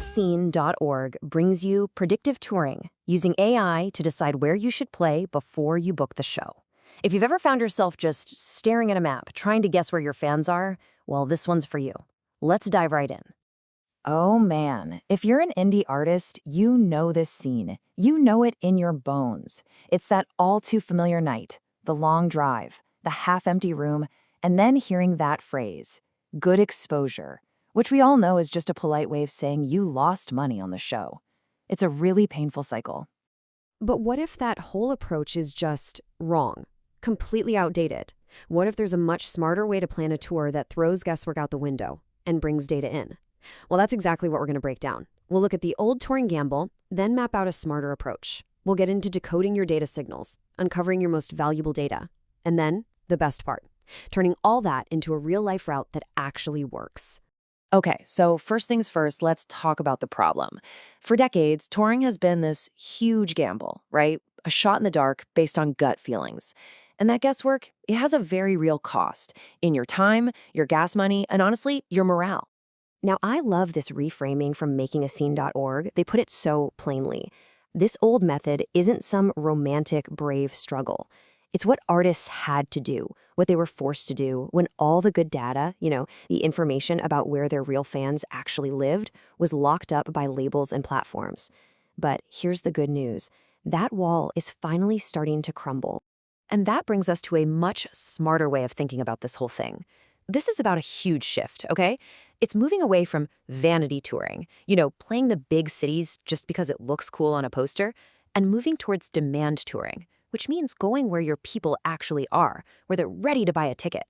Makeingascene.org brings you Predictive Touring, using AI to decide where you should play before you book the show. If you've ever found yourself just staring at a map, trying to guess where your fans are, well, this one's for you. Let's dive right in. Oh man, if you're an indie artist, you know this scene. You know it in your bones. It's that all too familiar night, the long drive, the half-empty room, and then hearing that phrase, good exposure, which we all know is just a polite way of saying you lost money on the show. It's a really painful cycle. But what if that whole approach is just wrong, completely outdated? What if there's a much smarter way to plan a tour that throws guesswork out the window and brings data in? Well, that's exactly what we're going to break down. We'll look at the old touring gamble, then map out a smarter approach. We'll get into decoding your data signals, uncovering your most valuable data, and then, the best part, turning all that into a real-life route that actually works. Okay, so first things first, let's talk about the problem. For decades, touring has been this huge gamble, right? A shot in the dark based on gut feelings. And that guesswork, it has a very real cost in your time, your gas money, and honestly, your morale. Now, I love this reframing from Makeingascene.org. They put it so plainly. This old method isn't some romantic, brave struggle. It's what artists had to do, what they were forced to do when all the good data, the information about where their real fans actually lived, was locked up by labels and platforms. But here's the good news. That wall is finally starting to crumble. And that brings us to a much smarter way of thinking about this whole thing. This is about a huge shift, okay? It's moving away from vanity touring, playing the big cities just because it looks cool on a poster, and moving towards demand touring, which means going where your people actually are, where they're ready to buy a ticket.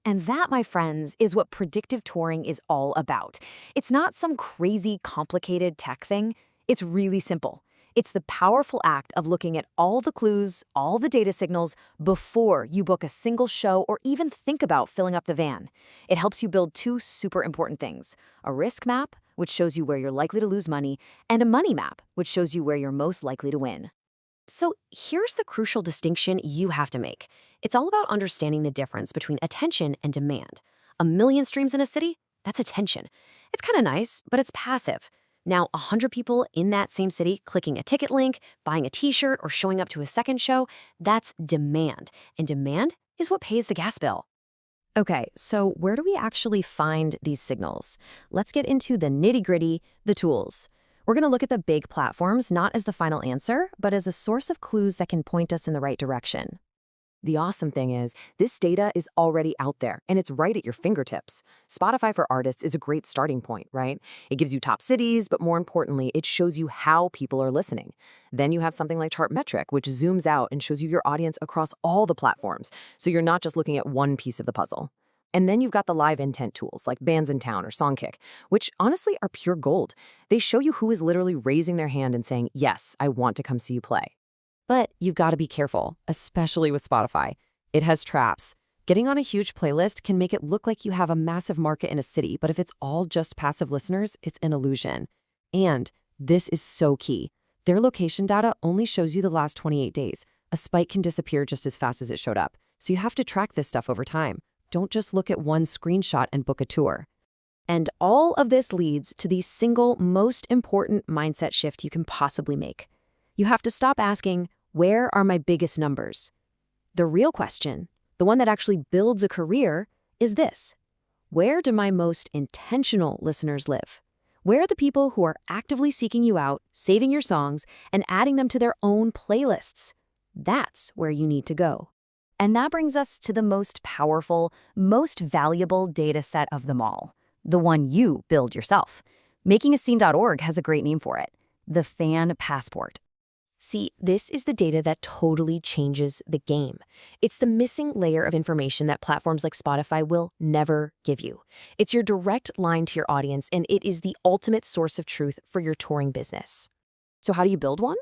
And that, my friends, is what predictive touring is all about. It's not some crazy, complicated tech thing. It's really simple. It's the powerful act of looking at all the clues, all the data signals, before you book a single show or even think about filling up the van. It helps you build two super important things: a risk map, which shows you where you're likely to lose money, and a money map, which shows you where you're most likely to win. So here's the crucial distinction you have to make. It's all about understanding the difference between attention and demand. 1 million streams in a city? That's attention. It's kind of nice, but it's passive. Now, 100 people in that same city clicking a ticket link, buying a t-shirt, or showing up to a second show, that's demand. And demand is what pays the gas bill. Okay, so where do we actually find these signals? Let's get into the nitty-gritty, the tools. We're going to look at the big platforms not as the final answer, but as a source of clues that can point us in the right direction. The awesome thing is, this data is already out there, and it's right at your fingertips. Spotify for Artists is a great starting point, right? It gives you top cities, but more importantly, it shows you how people are listening. Then you have something like Chartmetric, which zooms out and shows you your audience across all the platforms, so you're not just looking at one piece of the puzzle. And then you've got the live intent tools like Bands in Town or Songkick, which honestly are pure gold. They show you who is literally raising their hand and saying, yes, I want to come see you play. But you've got to be careful, especially with Spotify. It has traps. Getting on a huge playlist can make it look like you have a massive market in a city, but if it's all just passive listeners, it's an illusion. And this is so key. Their location data only shows you the last 28 days. A spike can disappear just as fast as it showed up. So you have to track this stuff over time. Don't just look at one screenshot and book a tour. And all of this leads to the single most important mindset shift you can possibly make. You have to stop asking, where are my biggest numbers? The real question, the one that actually builds a career, is this: where do my most intentional listeners live? Where are the people who are actively seeking you out, saving your songs, and adding them to their own playlists? That's where you need to go. And that brings us to the most powerful, most valuable data set of them all, the one you build yourself. Makeingascene.org has a great name for it: the Fan Passport. See, this is the data that totally changes the game. It's the missing layer of information that platforms like Spotify will never give you. It's your direct line to your audience, and it is the ultimate source of truth for your touring business. So how do you build one?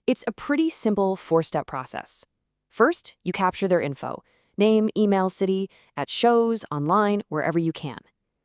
It's a pretty simple 4-step process. First, you capture their info: name, email, city, at shows, online, wherever you can.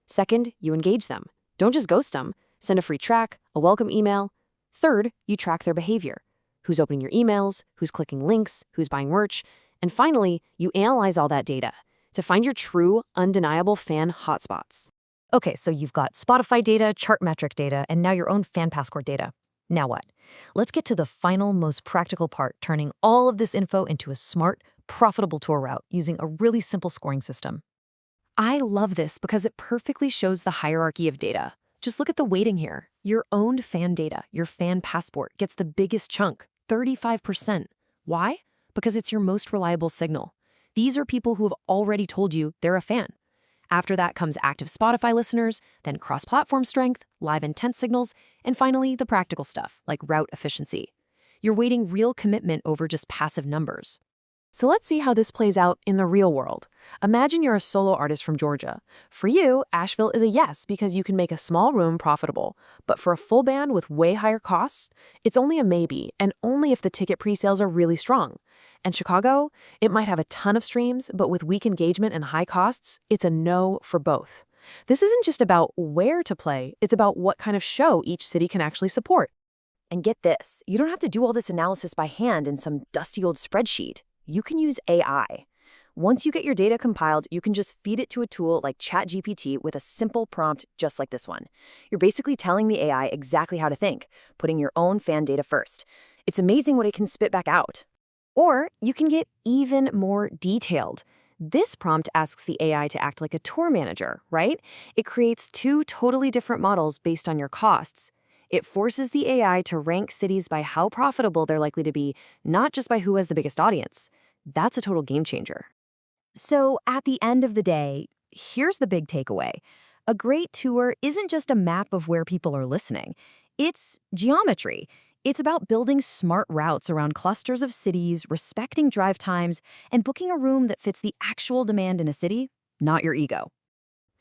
Second, you engage them. Don't just ghost them. Send a free track, a welcome email. Third, you track their behavior: who's opening your emails, who's clicking links, who's buying merch. And finally, you analyze all that data to find your true, undeniable fan hotspots. Okay, so you've got Spotify data, chart metric data, and now your own fan passport data. Now what? Let's get to the final, most practical part, turning all of this info into a smart, profitable tour route using a really simple scoring system. I love this because it perfectly shows the hierarchy of data. Just look at the weighting here. Your owned fan data, your fan passport, gets the biggest chunk, 35%. Why? Because it's your most reliable signal. These are people who have already told you they're a fan. After that comes active Spotify listeners, then cross-platform strength, live intent signals, and finally the practical stuff, like route efficiency. You're weighting real commitment over just passive numbers. So let's see how this plays out in the real world. Imagine you're a solo artist from Georgia. For you, Asheville is a yes because you can make a small room profitable. But for a full band with way higher costs, it's only a maybe, and only if the ticket pre-sales are really strong. And Chicago, it might have a ton of streams, but with weak engagement and high costs, it's a no for both. This isn't just about where to play, it's about what kind of show each city can actually support. And get this, you don't have to do all this analysis by hand in some dusty old spreadsheet. You can use AI. Once you get your data compiled, you can just feed it to a tool like ChatGPT with a simple prompt just like this one. You're basically telling the AI exactly how to think, putting your own fan data first. It's amazing what it can spit back out. Or you can get even more detailed. This prompt asks the AI to act like a tour manager, right? It creates two totally different models based on your costs. It forces the AI to rank cities by how profitable they're likely to be, not just by who has the biggest audience. That's a total game changer. So at the end of the day, here's the big takeaway. A great tour isn't just a map of where people are listening. It's geometry. It's about building smart routes around clusters of cities, respecting drive times, and booking a room that fits the actual demand in a city, not your ego.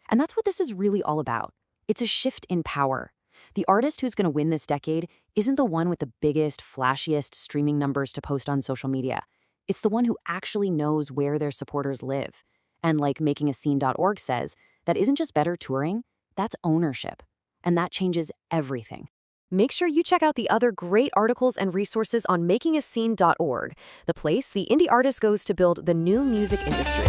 And that's what this is really all about. It's a shift in power. The artist who's going to win this decade isn't the one with the biggest, flashiest streaming numbers to post on social media. It's the one who actually knows where their supporters live. And like makingascene.org says, that isn't just better touring, that's ownership. And that changes everything. Make sure you check out the other great articles and resources on makingascene.org, the place the indie artist goes to build the new music industry.